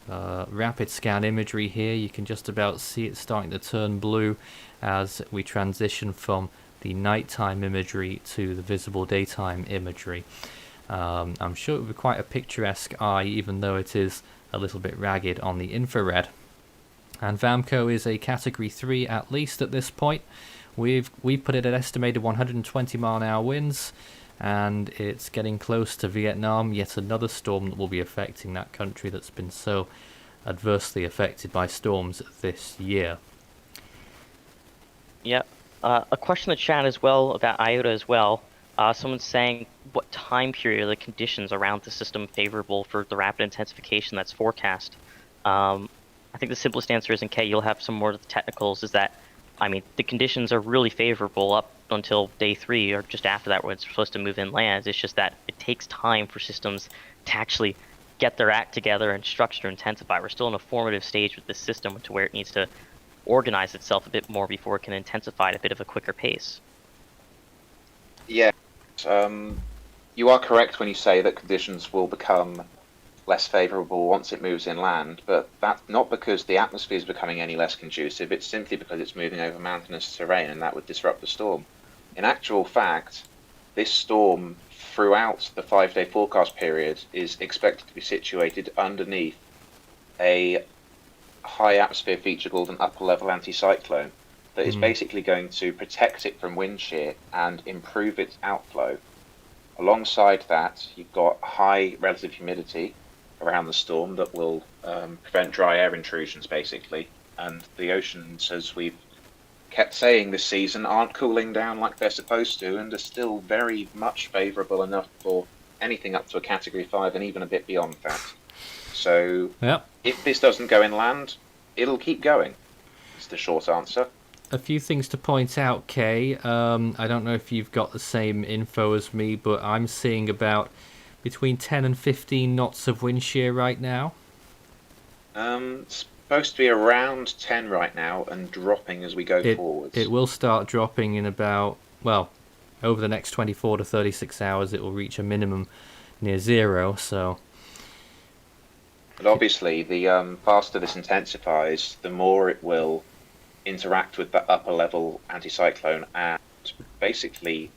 rapid scan imagery here. You can just about see it starting to turn blue as we transition from the nighttime imagery to the visible daytime imagery. I'm sure it would be quite a picturesque eye, even though it is a little bit ragged on the infrared. And Vamco is a Category 3 at least at this point. We put it at estimated 120 mile an hour winds, and it's getting close to Vietnam, yet another storm that will be affecting that country that's been so adversely affected by storms this year. Yeah. A question in the chat as well about Iota as well. Someone's saying what time period are the conditions around the system favorable for the rapid intensification that's forecast? I think the simplest answer is, in K, you'll have some more of the technicals, is that, I mean, the conditions are really favorable up until day 3 or just after that when it's supposed to move inland. It's just that it takes time for systems to actually get their act together and structure to intensify. We're still in a formative stage with this system to where it needs to organize itself a bit more before it can intensify at a bit of a quicker pace. Yeah, you are correct when you say that conditions will become less favourable once it moves inland, but that's not because the atmosphere is becoming any less conducive, it's simply because it's moving over mountainous terrain and that would disrupt the storm. In actual fact, this storm throughout the 5-day forecast period is expected to be situated underneath a high atmosphere feature called an upper level anticyclone that is basically going to protect it from wind shear and improve its outflow. Alongside that, you've got high relative humidity around the storm that will prevent dry air intrusions, basically. And the oceans, as we've kept saying this season, aren't cooling down like they're supposed to, and are still very much favourable enough for anything up to a Category 5 and even a bit beyond that. So, if this doesn't go inland, it'll keep going. It's the short answer. A few things to point out, Kay. I don't know if you've got the same info as me, but I'm seeing about between 10 and 15 knots of wind shear right now. It's supposed to be around 10 right now and dropping as we go forwards. It will start dropping in about, well, over the next 24 to 36 hours. It will reach a minimum near 0, so... But obviously, the faster this intensifies, the more it will interact with the upper level anticyclone and basically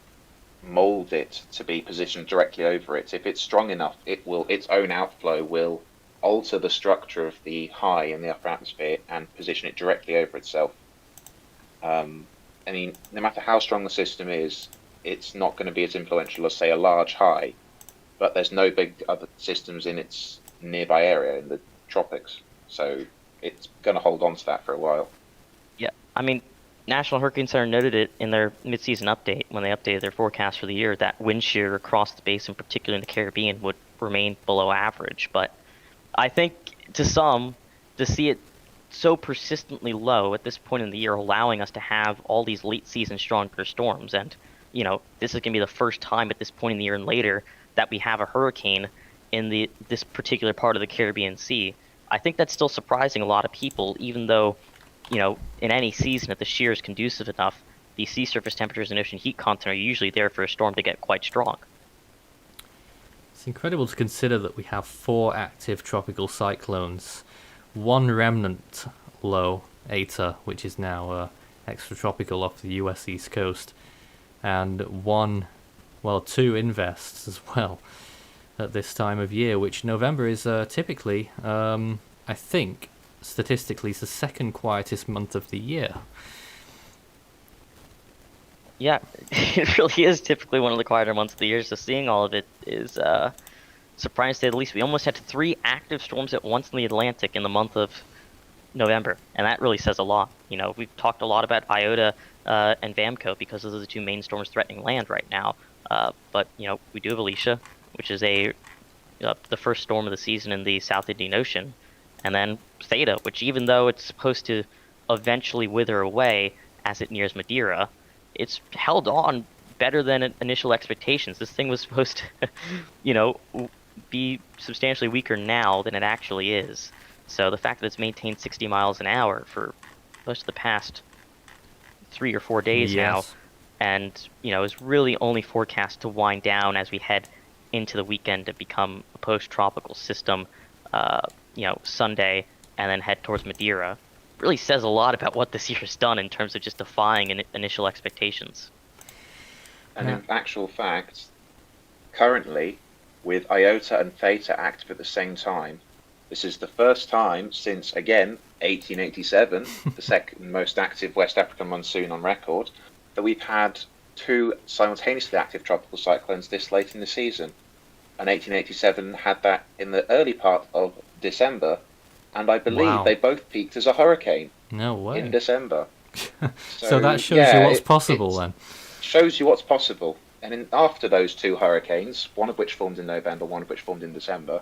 mold it to be positioned directly over it. If it's strong enough, its own outflow will alter the structure of the high in the upper atmosphere and position it directly over itself. I mean, no matter how strong the system is, it's not going to be as influential as, say, a large high, but there's no big other systems in its nearby area in the tropics, so it's going to hold on to that for a while. Yeah, I mean, National Hurricane Center noted it in their mid-season update when they updated their forecast for the year that wind shear across the basin, particularly in the Caribbean, would remain below average. But I think to some, to see it so persistently low at this point in the year, allowing us to have all these late-season stronger storms, and you know, this is going to be the first time at this point in the year and later that we have a hurricane in this particular part of the Caribbean Sea. I think that's still surprising a lot of people, even though, you know, in any season, if the shear is conducive enough, the sea surface temperatures and ocean heat content are usually there for a storm to get quite strong. It's incredible to consider that we have 4 active tropical cyclones, 1 remnant low, Eta, which is now extratropical off the US East Coast, and 2 invests as well at this time of year, which November is typically, I think, statistically, is the second quietest month of the year. Yeah, it really is typically one of the quieter months of the year, so seeing all of it is surprising to say the least. We almost had 3 active storms at once in the Atlantic in the month of November, and that really says a lot. You know, we've talked a lot about Iota and Vamco because those are the 2 main storms threatening land right now. But, you know, we do have Ulysses, which is the first storm of the season in the South Indian Ocean, and then Theta, which even though it's supposed to eventually wither away as it nears Madeira, it's held on better than initial expectations. This thing was supposed to, you know, be substantially weaker now than it actually is. So the fact that it's maintained 60 miles an hour for most of the past 3 or 4 days now, and, you know, is really only forecast to wind down as we head into the weekend to become a post-tropical system, you know, Sunday, and then head towards Madeira, really says a lot about what this year has done in terms of just defying initial expectations. And in actual fact, currently, with Iota and Theta active at the same time, this is the first time since, again, 1887, the second most active West African monsoon on record, that we've had two simultaneously active tropical cyclones this late in the season. And 1887 had that in the early part of December, and I believe Wow. they both peaked as a hurricane No way. in December. So that shows you what's possible then. Shows you what's possible. And after those two hurricanes, one of which formed in November, one of which formed in December,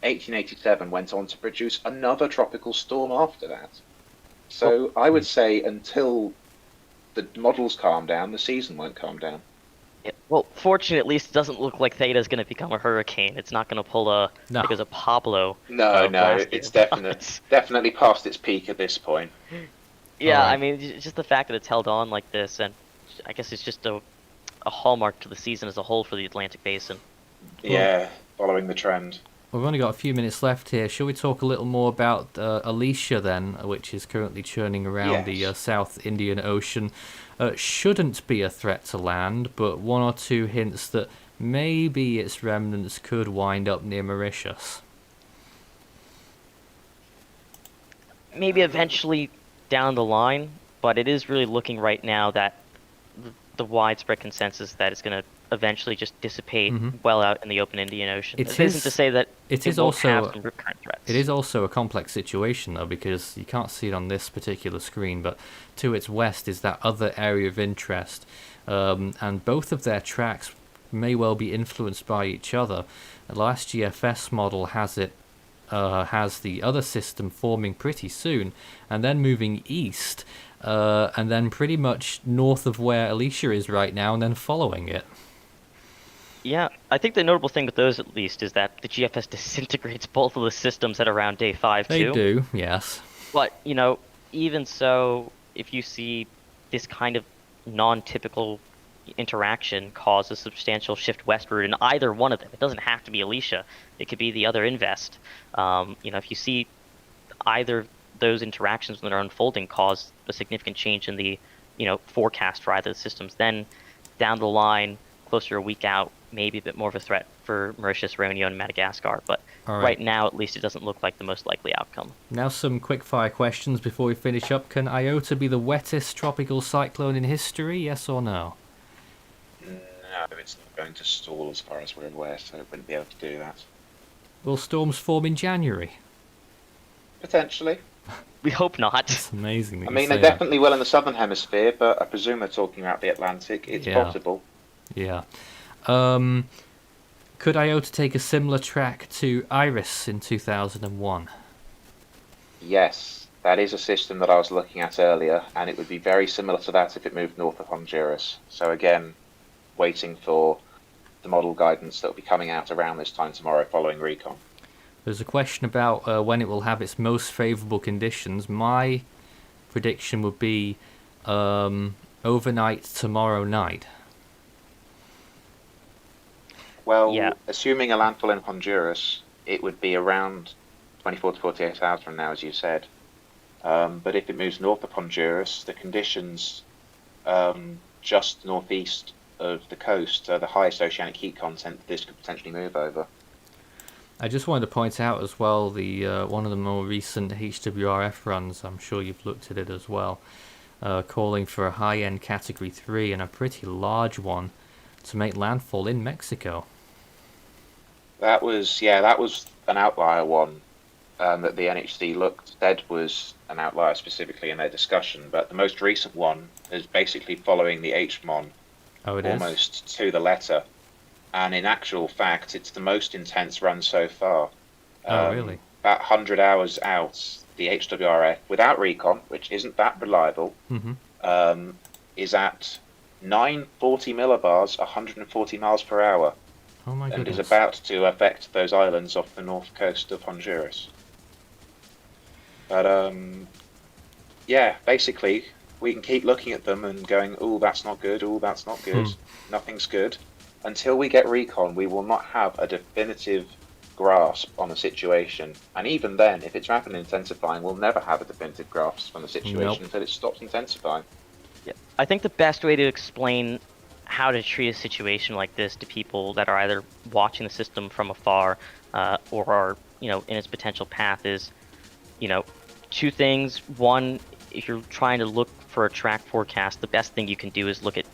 1887 went on to produce another tropical storm after that. So I would say until the models calm down, the season won't calm down. Yeah, well, fortunately, at least it doesn't look like Theta is going to become a hurricane. It's not going to pull a like as a Pablo. No, last it's year. definitely past its peak at this point. Yeah, Alright. I mean, just the fact that it's held on like this, and I guess it's just a hallmark to the season as a whole for the Atlantic Basin. Yeah, following the trend. We've only got a few minutes left here. Shall we talk a little more about Alicia then, which is currently churning around the South Indian Ocean? Shouldn't be a threat to land, but one or two hints that maybe its remnants could wind up near Mauritius. Maybe eventually down the line, but it is really looking right now that the widespread consensus that it's going to eventually just dissipate well out in the open Indian Ocean. It isn't to say that it won't also have some recurrent threats. It is also a complex situation though, because you can't see it on this particular screen, but to its west is that other area of interest, and both of their tracks may well be influenced by each other. The last GFS model has the other system forming pretty soon, and then moving east, and then pretty much north of where Alicia is right now, and then following it. Yeah, I think the notable thing with those, at least, is that the GFS disintegrates both of the systems at around day 5, They too. do, yes. But, even so, if you see this kind of non-typical interaction cause a substantial shift westward in either one of them, it doesn't have to be Alicia. It could be the other Invest. If you see either those interactions when they're unfolding cause a significant change in the, forecast for either of the systems, then down the line, closer to a week out, maybe a bit more of a threat for Mauritius, Réunion, and Madagascar. But right now, at least, it doesn't look like the most likely outcome. Now some quick-fire questions before we finish up. Can Iota be the wettest tropical cyclone in history, yes or no? No, it's not going to stall as far as we're aware, so it wouldn't be able to do that. Will storms form in January? Potentially. We hope not. It's amazing that I you mean, say they definitely will in the southern hemisphere, but I presume they're talking about the Atlantic. It's possible. Yeah. Could Iota take a similar track to Iris in 2001? Yes, that is a system that I was looking at earlier, and it would be very similar to that if it moved north of Honduras. So again, waiting for the model guidance that will be coming out around this time tomorrow following recon. There's a question about when it will have its most favourable conditions. My prediction would be overnight tomorrow night. Well, Yeah. assuming a landfall in Honduras, it would be around 24 to 48 hours from now, as you said. But if it moves north of Honduras, the conditions just northeast of the coast are the highest oceanic heat content that this could potentially move over. I just wanted to point out as well the one of the more recent HWRF runs, I'm sure you've looked at it as well, calling for a high-end Category 3 and a pretty large one to make landfall in Mexico. That was an outlier one that the NHC said was an outlier specifically in their discussion, but the most recent one is basically following the HMON almost to the letter. And in actual fact, it's the most intense run so far. Oh, really? About 100 hours out, the HWRF, without recon, which isn't that reliable, is at 940 millibars, 140 miles per hour. Oh my goodness. And is about to affect those islands off the north coast of Honduras. But, basically, we can keep looking at them and going, oh, that's not good, oh, that's not good, nothing's good. Until we get recon, we will not have a definitive grasp on the situation. And even then, if it's rapidly intensifying, we'll never have a definitive grasp on the situation until it stops intensifying. Yeah. I think the best way to explain how to treat a situation like this to people that are either watching the system from afar or are, in its potential path is, two things. One, if you're trying to look for a track forecast, the best thing you can do is look at,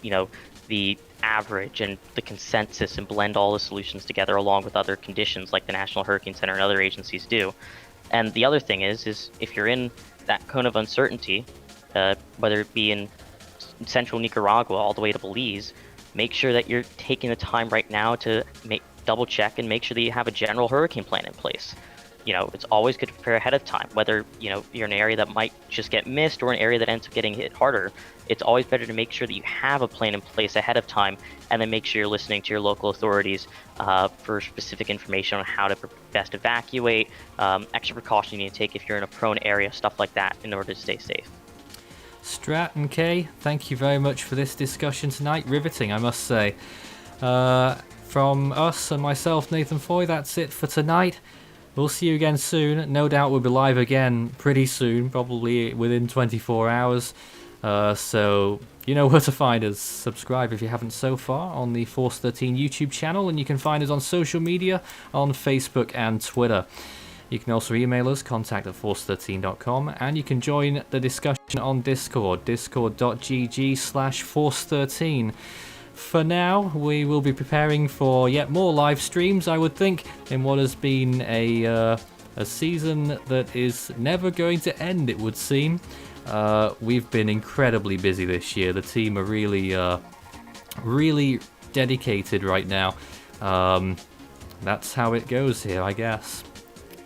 the average and the consensus and blend all the solutions together along with other conditions like the National Hurricane Center and other agencies do. And the other thing is if you're in that cone of uncertainty, whether it be in central Nicaragua all the way to Belize, make sure that you're taking the time right now to double check and make sure that you have a general hurricane plan in place. You know, it's always good to prepare ahead of time, whether, you know, you're in an area that might just get missed or an area that ends up getting hit harder. It's always better to make sure that you have a plan in place ahead of time, and then make sure you're listening to your local authorities for specific information on how to best evacuate, extra precaution you need to take if you're in a prone area, stuff like that, in order to stay safe. Strat and Kay, thank you very much for this discussion tonight. Riveting, I must say. From us and myself, Nathan Foy, that's it for tonight. We'll see you again soon. No doubt we'll be live again pretty soon, probably within 24 hours. So you know where to find us. Subscribe if you haven't so far on the Force 13 YouTube channel, and you can find us on social media on Facebook and Twitter. You can also email us, contact@force13.com, and you can join the discussion on Discord, discord.gg/force13. For now, we will be preparing for yet more live streams, I would think, in what has been a season that is never going to end, it would seem. We've been incredibly busy this year. The team are really dedicated right now. That's how it goes here, I guess.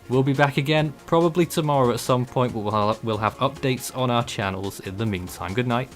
We'll be back again, probably tomorrow at some point, but we'll have updates on our channels in the meantime. Good night.